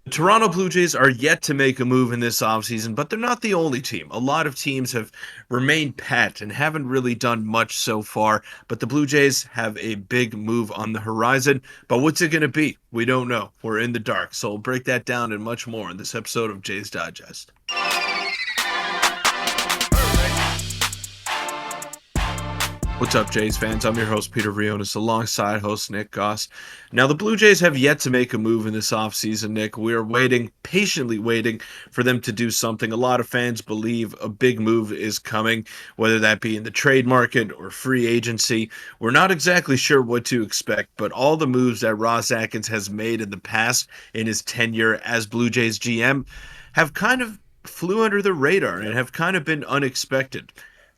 Toronto Blue Jays are yet to make a move in this offseason, but they're not the only team. A lot of teams have remained pat and haven't really done much so far, but the Blue Jays have a big move on the horizon. But what's it going to be? We don't know. We're in the dark. So we'll break that down and much more in this episode of Jays Digest. What's up, Jays fans? I'm your host, Peter Vryonis, alongside host Nick Gosse. Now, the Blue Jays have yet to make a move in this offseason, Nick. We're waiting, patiently waiting for them to do something. A lot of fans believe a big move is coming, whether that be in the trade market or free agency. We're not exactly sure what to expect, but all the moves that Ross Atkins has made in the past in his tenure as Blue Jays GM have kind of flew under the radar and have kind of been unexpected.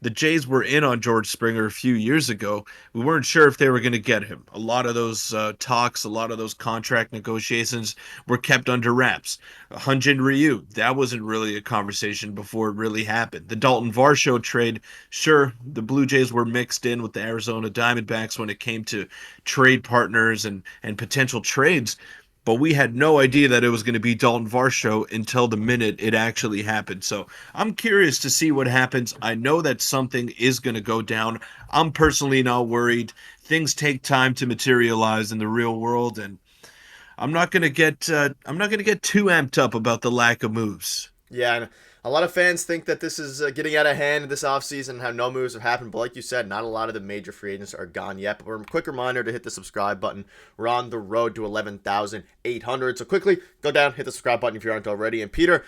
The Jays were in on George Springer a few years ago. We weren't sure if they were going to get him. A lot of those talks, a lot of those contract negotiations were kept under wraps. Hyun-Jin Ryu, that wasn't really a conversation before it really happened. The Dalton Varsho trade, sure, the Blue Jays were mixed in with the Arizona Diamondbacks when it came to trade partners and potential trades. But we had no idea that it was going to be Dalton Varsho until the minute it actually happened. So I'm curious to see what happens. I know that something is going to go down. I'm personally not worried. Things take time to materialize in the real world, and I'm not going to get too amped up about the lack of moves. Yeah, and a lot of fans think that this is getting out of hand this offseason and how no moves have happened. But like you said, not a lot of the major free agents are gone yet. But a quick reminder to hit the subscribe button. We're on the road to 11,800. So quickly, go down, hit the subscribe button if you aren't already. And Peter,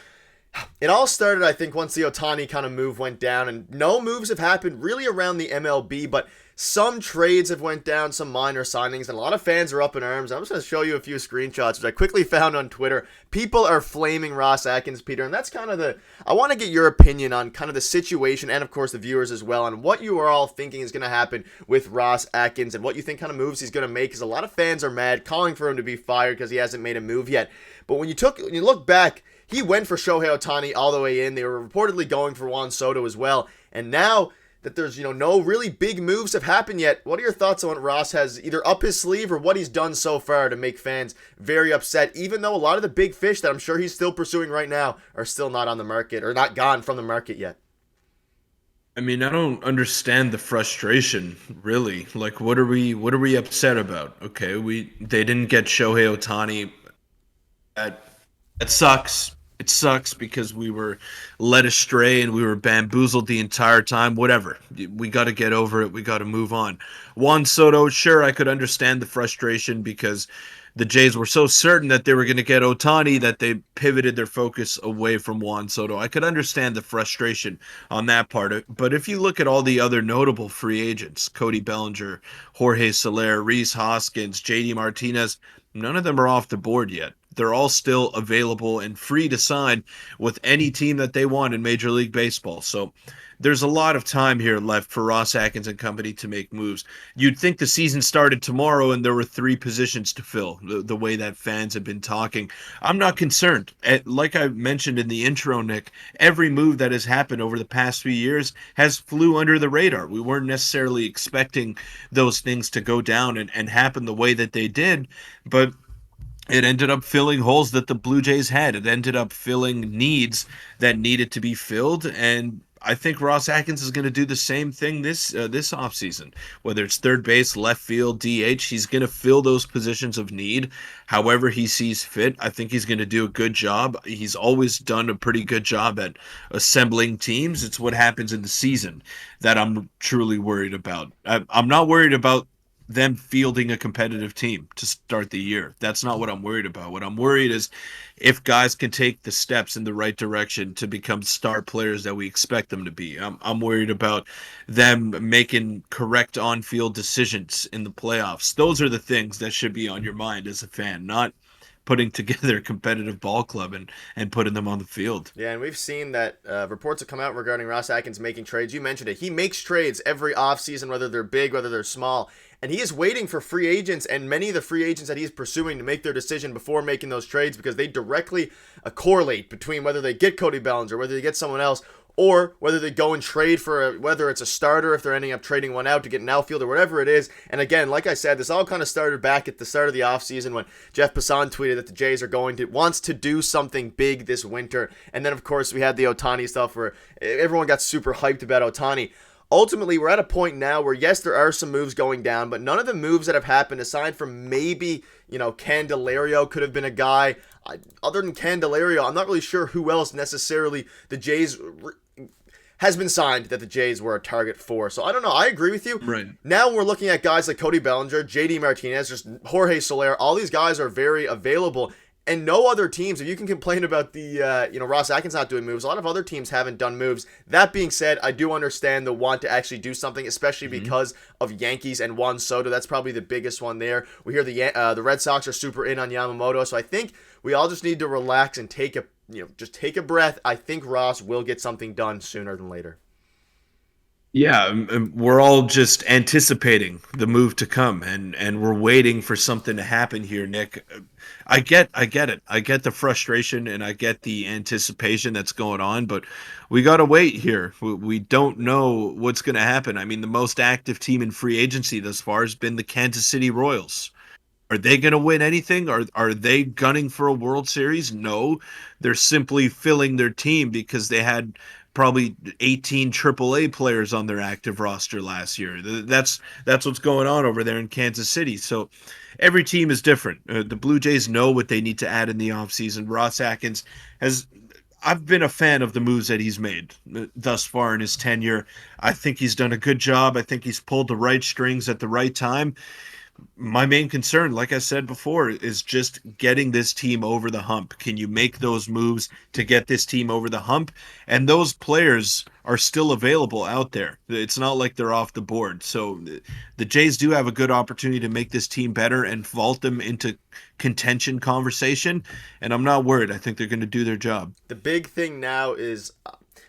it all started, I think, once the Ohtani kind of move went down. And no moves have happened really around the MLB, but some trades have went down, some minor signings, and a lot of fans are up in arms. I'm just going to show you a few screenshots, which I quickly found on Twitter. People are flaming Ross Atkins, Peter, and that's kind of I want to get your opinion on kind of the situation, and of course the viewers as well, on what you are all thinking is going to happen with Ross Atkins, and what you think kind of moves he's going to make, because a lot of fans are mad, calling for him to be fired because he hasn't made a move yet. But when you look back, he went for Shohei Ohtani all the way in. They were reportedly going for Juan Soto as well, and now that there's no really big moves have happened yet, what are your thoughts on what Ross has either up his sleeve or what he's done so far to make fans very upset, even though a lot of the big fish that I'm sure he's still pursuing right now are still not on the market or not gone from the market yet? I mean, I don't understand the frustration, really. Like, what are we upset about? Okay, they didn't get Shohei Ohtani. That sucks. It sucks because we were led astray and we were bamboozled the entire time. Whatever. We got to get over it. We got to move on. Juan Soto, sure, I could understand the frustration because the Jays were so certain that they were going to get Ohtani that they pivoted their focus away from Juan Soto. I could understand the frustration on that part. But if you look at all the other notable free agents, Cody Bellinger, Jorge Soler, Rhys Hoskins, JD Martinez, none of them are off the board yet. They're all still available and free to sign with any team that they want in Major League Baseball. So there's a lot of time here left for Ross Atkins and company to make moves. You'd think the season started tomorrow and there were three positions to fill, the way that fans have been talking. I'm not concerned. Like I mentioned in the intro, Nick, every move that has happened over the past few years has flew under the radar. We weren't necessarily expecting those things to go down and happen the way that they did, but it ended up filling holes that the Blue Jays had. It ended up filling needs that needed to be filled, and I think Ross Atkins is going to do the same thing this offseason. Whether it's third base, left field, DH, he's going to fill those positions of need however he sees fit. I think he's going to do a good job. He's always done a pretty good job at assembling teams. It's what happens in the season that I'm truly worried about. I'm not worried about them fielding a competitive team to start the year. That's not what I'm worried about. What I'm worried is if guys can take the steps in the right direction to become star players that we expect them to be. I'm worried about them making correct on-field decisions in the playoffs. Those are the things that should be on your mind as a fan, not putting together a competitive ball club and putting them on the field. Yeah, and we've seen that reports have come out regarding Ross Atkins making trades. You mentioned it. He makes trades every offseason, whether they're big, whether they're small. And he is waiting for free agents and many of the free agents that he's pursuing to make their decision before making those trades, because they directly correlate between whether they get Cody Bellinger, whether they get someone else, or whether they go and trade for whether it's a starter, if they're ending up trading one out to get an outfield or whatever it is. And again, like I said, this all kind of started back at the start of the offseason when Jeff Passan tweeted that the Jays wants to do something big this winter. And then, of course, we had the Ohtani stuff where everyone got super hyped about Ohtani. Ultimately, we're at a point now where, yes, there are some moves going down, but none of the moves that have happened, aside from maybe, Candelario could have been a guy. Other than Candelario, I'm not really sure who else necessarily the Jays has been signed that the Jays were a target for. So I don't know. I agree with you. Right. Now we're looking at guys like Cody Bellinger, JD Martinez, just Jorge Soler. All these guys are very available. And no other teams, if you can complain about the, Ross Atkins not doing moves, a lot of other teams haven't done moves. That being said, I do understand the want to actually do something, especially because of Yankees and Juan Soto. That's probably the biggest one there. We hear the Red Sox are super in on Yamamoto, so I think we all just need to relax and take a breath. I think Ross will get something done sooner than later. Yeah, we're all just anticipating the move to come, and we're waiting for something to happen here, Nick. I get it. I get the frustration and I get the anticipation that's going on, but we got to wait here. We don't know what's going to happen. I mean, the most active team in free agency thus far has been the Kansas City Royals. Are they going to win anything? Are they gunning for a World Series? No, they're simply filling their team because they had probably 18 AAA players on their active roster last year. That's what's going on over there in Kansas City. So every team is different. The Blue Jays know what they need to add in the offseason. Ross Atkins has I've been a fan of the moves that he's made thus far in his tenure. I think he's done a good job. I think he's pulled the right strings at the right time. My main concern, like I said before, is just getting this team over the hump. Can you make those moves to get this team over the hump? And those players are still available out there. It's not like they're off the board. So the Jays do have a good opportunity to make this team better and vault them into contention conversation. And I'm not worried. I think they're going to do their job. The big thing now is,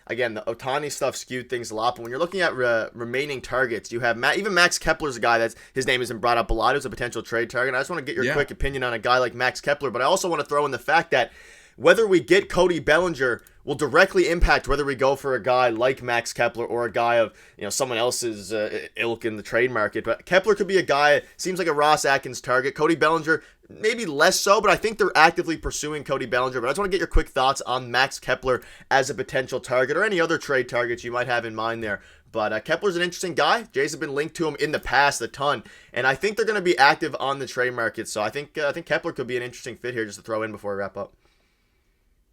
again, the Ohtani stuff skewed things a lot, but when you're looking at remaining targets, you have even Max Kepler's a guy that's his name hasn't brought up a lot as a potential trade target. I just want to get your quick opinion on a guy like Max Kepler, but I also want to throw in the fact that whether we get Cody Bellinger will directly impact whether we go for a guy like Max Kepler or a guy of someone else's ilk in the trade market. But Kepler could be a guy, seems like a Ross Atkins target. Cody Bellinger, maybe less so, but I think they're actively pursuing Cody Bellinger. But I just want to get your quick thoughts on Max Kepler as a potential target or any other trade targets you might have in mind there. But Kepler's an interesting guy. Jays have been linked to him in the past a ton, and I think they're going to be active on the trade market. So I think Kepler could be an interesting fit here just to throw in before we wrap up.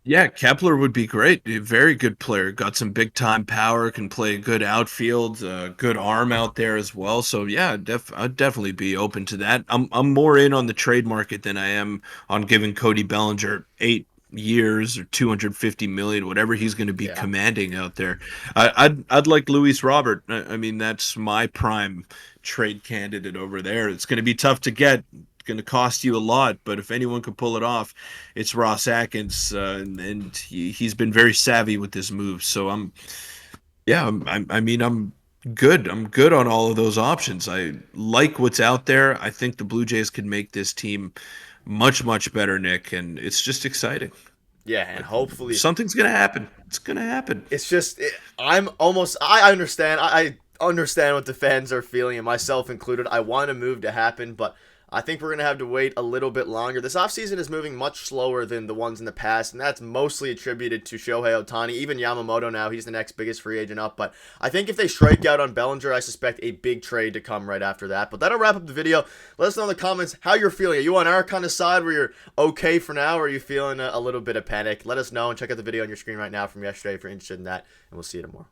Yeah, Kepler would be great. A very good player. Got some big time power, can play a good outfield, good arm out there as well. So yeah, I'd definitely be open to that. I'm more in on the trade market than I am on giving Cody Bellinger 8 years or 250 million, whatever he's going to be commanding out there. I'd like Luis Robert. I mean, that's my prime trade candidate over there. It's going to be tough to get. Going to cost you a lot, but if anyone could pull it off, it's Ross Atkins, and he's been very savvy with this move. So I'm good. I'm good on all of those options. I like what's out there. I think the Blue Jays could make this team much, much better, Nick, and it's just exciting. Yeah, and hopefully something's gonna happen. It's gonna happen. It's just I understand. I understand what the fans are feeling, and myself included. I want a move to happen, but I think we're going to have to wait a little bit longer. This offseason is moving much slower than the ones in the past, and that's mostly attributed to Shohei Ohtani. Even Yamamoto now, he's the next biggest free agent up. But I think if they strike out on Bellinger, I suspect a big trade to come right after that. But that'll wrap up the video. Let us know in the comments how you're feeling. Are you on our kind of side where you're okay for now, or are you feeling a little bit of panic? Let us know, and check out the video on your screen right now from yesterday if you're interested in that, and we'll see you tomorrow.